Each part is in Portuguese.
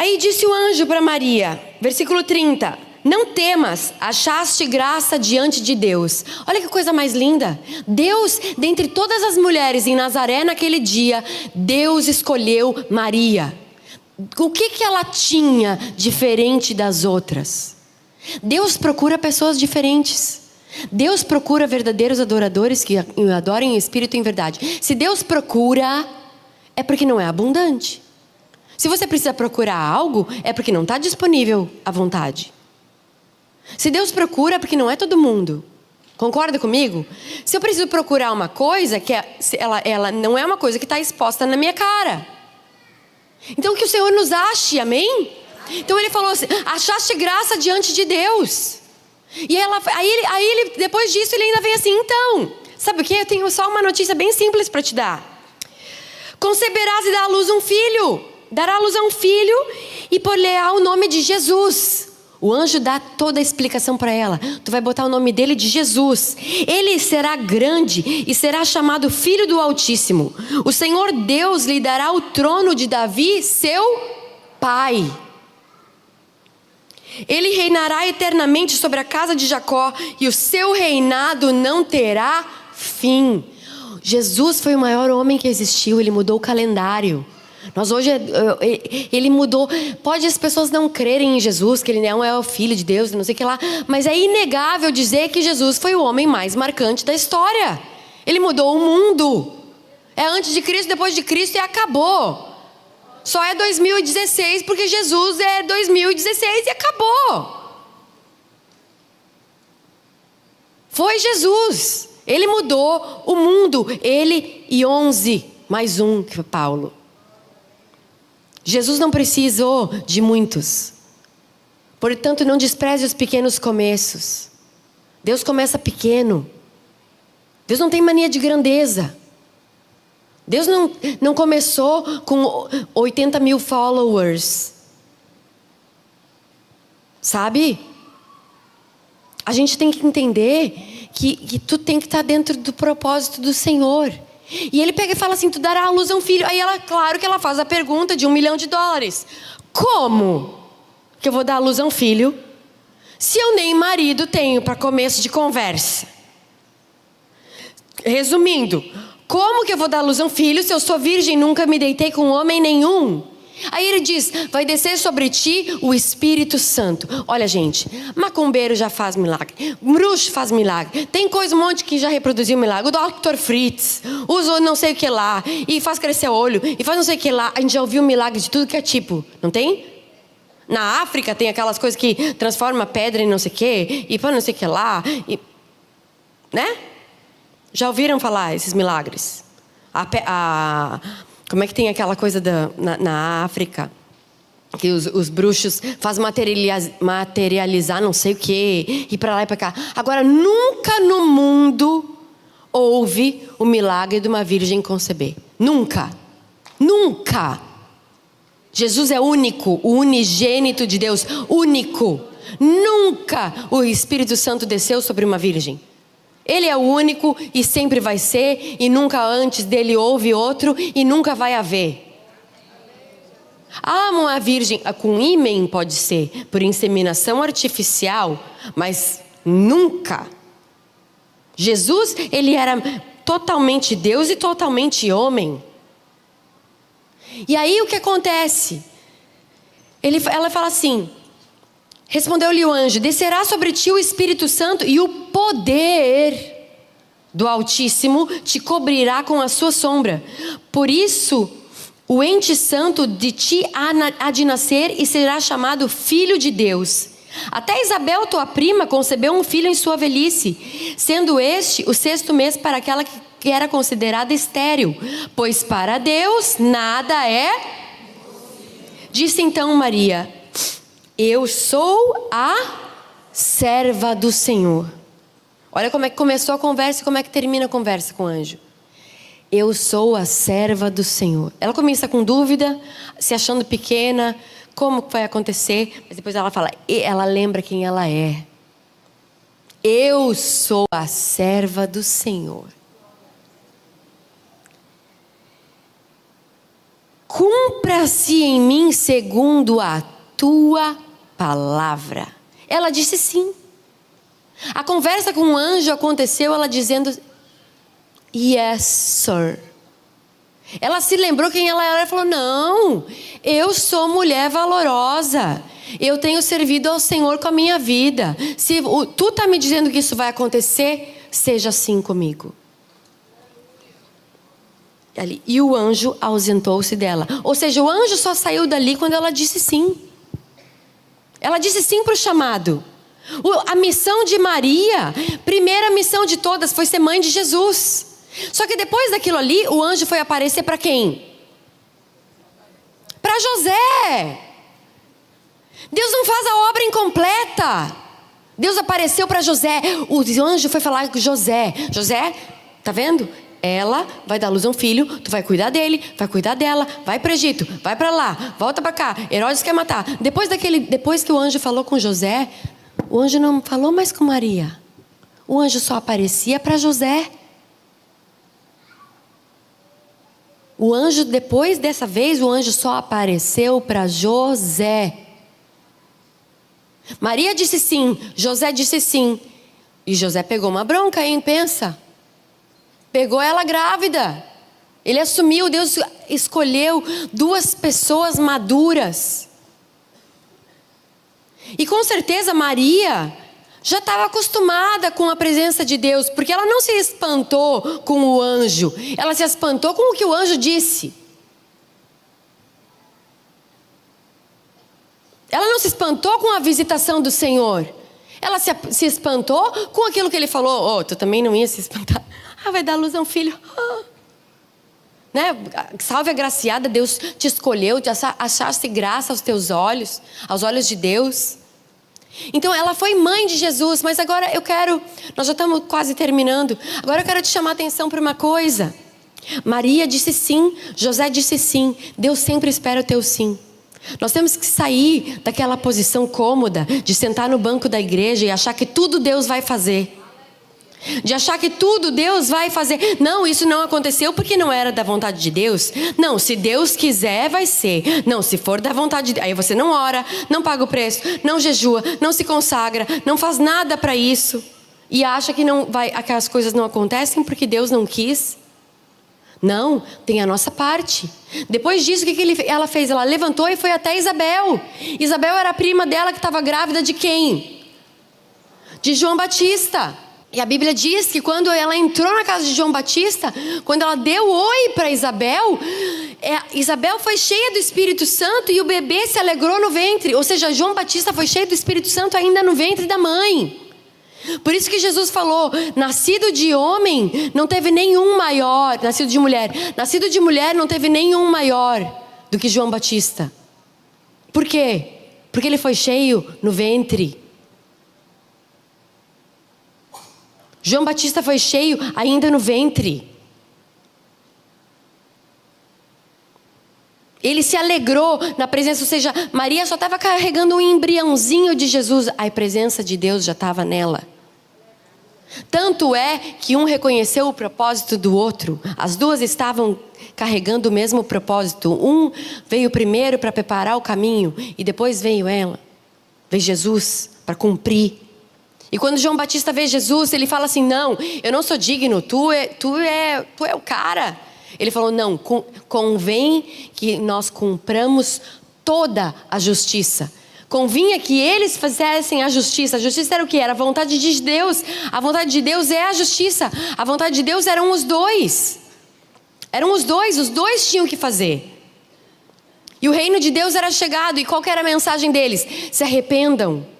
Aí disse o anjo para Maria, versículo 30, não temas, achaste graça diante de Deus. Olha que coisa mais linda. Deus, dentre todas as mulheres em Nazaré naquele dia, Deus escolheu Maria. O que ela tinha diferente das outras? Deus procura pessoas diferentes. Deus procura verdadeiros adoradores que adorem em espírito e em verdade. Se Deus procura, é porque não é abundante. Se você precisa procurar algo, é porque não está disponível à vontade. Se Deus procura, é porque não é todo mundo. Concorda comigo? Se eu preciso procurar uma coisa, ela não é uma coisa que está exposta na minha cara. Então que o Senhor nos ache, amém? Então ele falou assim, achaste graça diante de Deus. E aí ele, depois disso, ele ainda vem assim, então, sabe o que? Eu tenho só uma notícia bem simples para te dar. Conceberás e dará à luz um filho. Dará à luz a um filho e por-lhe-á o nome de Jesus. O anjo dá toda a explicação para ela. Tu vai botar o nome dele de Jesus. Ele será grande e será chamado Filho do Altíssimo. O Senhor Deus lhe dará o trono de Davi, seu pai. Ele reinará eternamente sobre a casa de Jacó e o seu reinado não terá fim. Jesus foi o maior homem que existiu. Ele mudou o calendário. Nós hoje, ele mudou. Pode as pessoas não crerem em Jesus, que ele não é o Filho de Deus, não sei o que lá, mas é inegável dizer que Jesus foi o homem mais marcante da história. Ele mudou o mundo. É antes de Cristo, depois de Cristo e acabou. Só é 2016 porque Jesus é 2016 e acabou. Foi Jesus. Ele mudou o mundo. Ele e 11 mais um que foi Paulo. Jesus não precisou de muitos. Portanto, não despreze os pequenos começos. Deus começa pequeno. Deus não tem mania de grandeza. Deus não começou com 80 mil followers. Sabe? A gente tem que entender que tu tem que estar dentro do propósito do Senhor. E ele pega e fala assim, tu dará à luz a um filho. Aí ela, claro que ela faz a pergunta de $1 milhão. Como que eu vou dar à luz a um filho se eu nem marido tenho, para começo de conversa? Resumindo, como que eu vou dar à luz a um filho se eu sou virgem e nunca me deitei com homem nenhum? Aí ele diz, vai descer sobre ti o Espírito Santo. Olha gente, macumbeiro já faz milagre, bruxo faz milagre, tem coisa um monte que já reproduziu milagre. O Dr. Fritz usou não sei o que lá e faz crescer o olho e faz não sei o que lá. A gente já ouviu milagre de tudo que é tipo, não tem? Na África tem aquelas coisas que transforma pedra em não sei o que e faz não sei o que lá e, né? Já ouviram falar esses milagres? Como é que tem aquela coisa na África? Que os bruxos fazem materializar não sei o quê. E para lá e para cá. Agora, nunca no mundo houve o milagre de uma virgem conceber. Nunca. Nunca. Jesus é único. O unigênito de Deus. Único. Nunca o Espírito Santo desceu sobre uma virgem. Ele é o único e sempre vai ser, e nunca antes dele houve outro e nunca vai haver. Uma virgem com ímen pode ser, por inseminação artificial, mas nunca. Jesus, ele era totalmente Deus e totalmente homem. E aí o que acontece? Ela fala assim, respondeu-lhe o anjo, descerá sobre ti o Espírito Santo e o poder do Altíssimo te cobrirá com a sua sombra. Por isso, o ente santo de ti há de nascer e será chamado Filho de Deus. Até Isabel, tua prima, concebeu um filho em sua velhice, sendo este o 6º mês para aquela que era considerada estéril, pois para Deus nada é. Disse então Maria, eu sou a serva do Senhor. Olha como é que começou a conversa e como é que termina a conversa com o anjo. Eu sou a serva do Senhor. Ela começa com dúvida, se achando pequena, como vai acontecer, mas depois ela fala, ela lembra quem ela é. Eu sou a serva do Senhor. cumpra-se em mim segundo a tua palavra. Ela disse sim. A conversa com o anjo aconteceu ela dizendo, yes, sir. Ela se lembrou quem ela era e falou, não, eu sou mulher valorosa. Eu tenho servido ao Senhor com a minha vida. Se tu está me dizendo que isso vai acontecer, seja assim comigo. E o anjo ausentou-se dela. Ou seja, o anjo só saiu dali quando ela disse sim. Ela disse sim para o chamado. A missão de Maria, primeira missão de todas, foi ser mãe de Jesus. Só que depois daquilo ali, o anjo foi aparecer para quem? Para José. Deus não faz a obra incompleta. Deus apareceu para José. O anjo foi falar com José. José, tá vendo? Ela vai dar luz a um filho, tu vai cuidar dele, vai cuidar dela, vai para o Egito, vai para lá, volta para cá, Herodes quer matar. Depois que o anjo falou com José, o anjo não falou mais com Maria. O anjo só aparecia para José. O anjo, depois dessa vez, o anjo só apareceu para José. Maria disse sim, José disse sim. E José pegou uma bronca, hein? Pensa. Pegou ela grávida. Ele assumiu, Deus escolheu duas pessoas maduras. E com certeza Maria já estava acostumada com a presença de Deus, porque ela não se espantou com o anjo, ela se espantou com o que o anjo disse. Ela não se espantou com a visitação do Senhor. Ela se espantou com aquilo que ele falou. Oh, tu também não ia se espantar. Ah, vai dar luz a um filho. Ah. Né? Salve agraciada, Deus te escolheu, te achaste graça aos teus olhos, aos olhos de Deus. Então ela foi mãe de Jesus, mas agora nós já estamos quase terminando. Agora eu quero te chamar a atenção para uma coisa. Maria disse sim, José disse sim. Deus sempre espera o teu sim. Nós temos que sair daquela posição cômoda de sentar no banco da igreja e achar que tudo Deus vai fazer. De achar que tudo Deus vai fazer. Não, isso não aconteceu porque não era da vontade de Deus. Não, se Deus quiser vai ser. Não, se for da vontade de Deus. Aí você não ora, não paga o preço, não jejua, não se consagra, não faz nada para isso. E acha que as coisas não acontecem porque Deus não quis. Não, tem a nossa parte. Depois disso, o que ela fez? Ela levantou e foi até Isabel. Isabel era a prima dela que estava grávida de quem? De João Batista. E a Bíblia diz que quando ela entrou na casa de João Batista, quando ela deu oi para Isabel, Isabel foi cheia do Espírito Santo e o bebê se alegrou no ventre. Ou seja, João Batista foi cheio do Espírito Santo ainda no ventre da mãe. Por isso que Jesus falou, nascido de homem não teve nenhum maior, nascido de mulher não teve nenhum maior do que João Batista. Por quê? Porque ele foi cheio no ventre. João Batista foi cheio ainda no ventre. Ele se alegrou na presença, ou seja, Maria só estava carregando um embriãozinho de Jesus. A presença de Deus já estava nela. Tanto é que um reconheceu o propósito do outro. As duas estavam carregando o mesmo propósito. Um veio primeiro para preparar o caminho e depois veio Jesus para cumprir. E quando João Batista vê Jesus, ele fala assim, não, eu não sou digno, tu é o cara. Ele falou, não, convém que nós cumpramos toda a justiça. Convinha que eles fizessem a justiça. A justiça era o quê? Era a vontade de Deus. A vontade de Deus é a justiça. A vontade de Deus eram os dois. Os dois tinham que fazer. E o reino de Deus era chegado. E qual que era a mensagem deles? Se arrependam.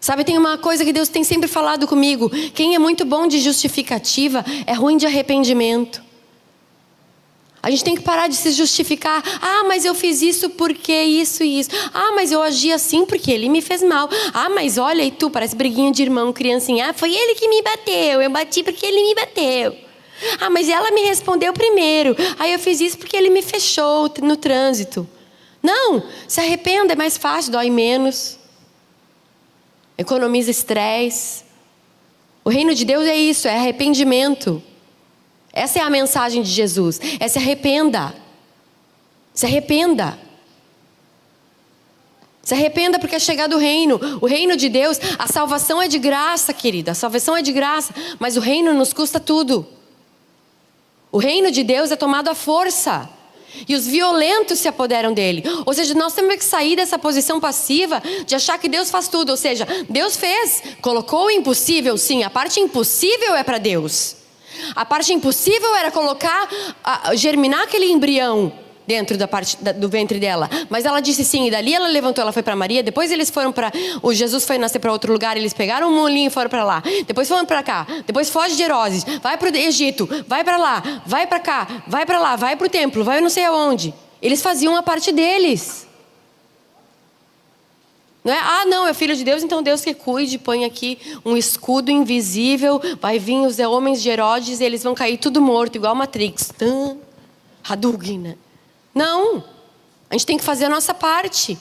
Sabe, tem uma coisa que Deus tem sempre falado comigo. Quem é muito bom de justificativa é ruim de arrependimento. A gente tem que parar de se justificar. Ah, mas eu fiz isso porque isso e isso. Ah, mas eu agi assim porque ele me fez mal. Ah, mas olha, e tu, parece briguinha de irmão, criancinha. Ah, foi ele que me bateu. Eu bati porque ele me bateu. Ah, mas ela me respondeu primeiro. Ah, eu fiz isso porque ele me fechou no trânsito. Não, se arrependa, é mais fácil, dói menos. Economiza estresse. O reino de Deus é isso, é arrependimento. Essa é a mensagem de Jesus. É se arrependa. Se arrependa. Se arrependa porque é chegado o reino de Deus. A salvação é de graça, querida, a salvação é de graça, mas o reino nos custa tudo. O reino de Deus é tomado à força, e os violentos se apoderam dele. Ou seja, nós temos que sair dessa posição passiva de achar que Deus faz tudo. Ou seja, Deus fez, colocou o impossível, sim, a parte impossível é para Deus. A parte impossível era colocar, germinar aquele embrião dentro do ventre dela. Mas ela disse sim, e dali ela levantou, ela foi para Maria. Depois eles foram para... O Jesus foi nascer para outro lugar, eles pegaram um molinho e foram para lá. Depois foram para cá. Depois foge de Herodes, vai para o Egito, vai para lá, vai para cá, vai para lá, vai para o templo, vai não sei aonde. Eles faziam a parte deles. Não é? Ah, não, é filho de Deus, então Deus que cuide, põe aqui um escudo invisível, vai vir os homens de Herodes e eles vão cair tudo morto, igual Matrix. Hadouken, né? Não, a gente tem que fazer a nossa parte.